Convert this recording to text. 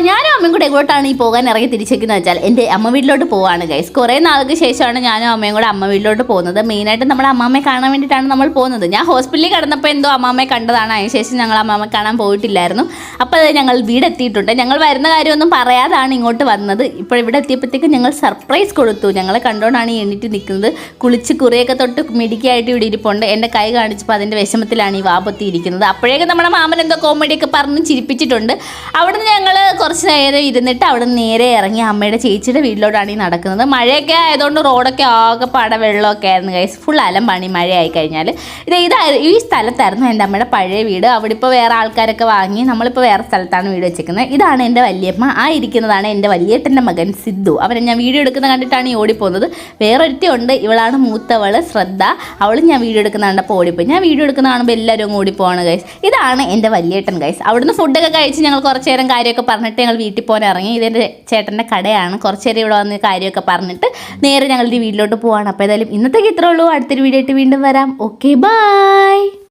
ഞാനും അമ്മയും കൂടെ എങ്ങോട്ടാണ് ഈ പോകാൻ ഇറങ്ങി തിരിച്ചേക്കുന്നത് വെച്ചാൽ എൻ്റെ അമ്മ വീട്ടിലോട്ട് പോവാണ് ഗൈസ്. കുറേ നാൾക്ക് ശേഷമാണ് ഞാനും അമ്മയും കൂടെ അമ്മ വീട്ടിലോട്ട് പോകുന്നത്. മെയിനായിട്ട് നമ്മുടെ അമ്മാമ്മയെ കാണാൻ വേണ്ടിയിട്ടാണ് നമ്മൾ പോകുന്നത്. ഞാൻ ഹോസ്പിറ്റലിൽ കിടന്നപ്പോൾ എന്തോ അമ്മാമ്മയെ കണ്ടതാണ്. അതിനുശേഷം ഞങ്ങൾ അമ്മാമ്മയെ കാണാൻ പോയിട്ടില്ലായിരുന്നു. അപ്പോൾ അത് ഞങ്ങൾ വീടെത്തിയിട്ടുണ്ട്. ഞങ്ങൾ വരുന്ന കാര്യമൊന്നും പറയാതാണ് ഇങ്ങോട്ട് വന്നത്. ഇപ്പോൾ ഇവിടെ എത്തിയപ്പോഴത്തേക്കും ഞങ്ങൾ സർപ്രൈസ് കൊടുത്തു. ഞങ്ങളെ കണ്ടുകൊണ്ടാണ് ഈ എണീറ്റ് നിൽക്കുന്നത്. കുളിച്ച് കുറിയൊക്കെ തൊട്ട് മിടിക്കായിട്ട് ഇവിടെ ഇരിപ്പുണ്ട്. എൻ്റെ കൈ കാണിച്ചപ്പോൾ അതിൻ്റെ വിഷമത്തിലാണ് ഈ വാപത്തിയിരിക്കുന്നത്. അപ്പോഴേക്കും നമ്മുടെ മാമൻ എന്തോ കോമഡിയൊക്കെ പറഞ്ഞ് ചിരിപ്പിച്ചിട്ടുണ്ട്. അവിടുന്ന് ഞങ്ങൾ കുറച്ച് നേരം ഇരുന്നിട്ട് അവിടെ നിന്ന് നേരെ ഇറങ്ങി അമ്മയുടെ ചേച്ചിയുടെ വീട്ടിലോട്ടാണ് ഈ നടക്കുന്നത്. മഴയൊക്കെ ആയതുകൊണ്ട് റോഡൊക്കെ ആകെപ്പാടെ വെള്ളമൊക്കെ ആയിരുന്നു ഗൈസ്. ഫുൾ അലമ്പാണ് ഈ മഴയായി കഴിഞ്ഞാൽ. ഈ സ്ഥലത്തായിരുന്നു എൻ്റെ അമ്മയുടെ പഴയ വീട്. അവിടെ ഇപ്പോൾ വേറെ ആൾക്കാരൊക്കെ വാങ്ങി നമ്മളിപ്പോൾ വേറെ സ്ഥലത്താണ് വീട് വെച്ചിരിക്കുന്നത്. ഇതാണ് എൻ്റെ വല്യമ്മ. ആ ഇരിക്കുന്നതാണ് എൻ്റെ വലിയേട്ടൻ്റെ മകൻ സിദ്ധു. അവരെ ഞാൻ വീഡിയോ എടുക്കുന്ന കണ്ടിട്ടാണ് ഈ ഓടിപ്പോകുന്നത്. വേറൊരുത്തി ഉണ്ട്, ഇവളാണ് മൂത്തവൾ ശ്രദ്ധ. അവളും ഞാൻ വീഡിയോ എടുക്കുന്ന കണ്ടപ്പോൾ ഓടിപ്പോയി. ഞാൻ വീഡിയോ എടുക്കുന്ന കാണുമ്പോൾ എല്ലാവരും ഓടിപ്പോവാണ് ഗൈസ്. ഇതാണ് എൻ്റെ വലിയേട്ടൻ ഗൈസ്. അവിടുന്ന് ഫുഡൊക്കെ കഴിച്ച് ഞങ്ങൾ കുറച്ച് നേരം കാര്യമൊക്കെ പറഞ്ഞിട്ട് ഞങ്ങൾ വീട്ടിൽ പോകാൻ ഇറങ്ങി. ഇതെൻ്റെ ചേട്ടൻ്റെ കടയാണ്. കുറച്ച് നേരം ഇവിടെ വന്ന് കാര്യമൊക്കെ പറഞ്ഞിട്ട് നേരെ ഞങ്ങളുടെ വീട്ടിലോട്ട് പോവാണ്. അപ്പോൾ ഏതായാലും ഇന്നത്തേക്ക് ഇത്രേ ഉള്ളൂ. അടുത്തൊരു വീഡിയോ ആയിട്ട് വീണ്ടും വരാം. Okay, by.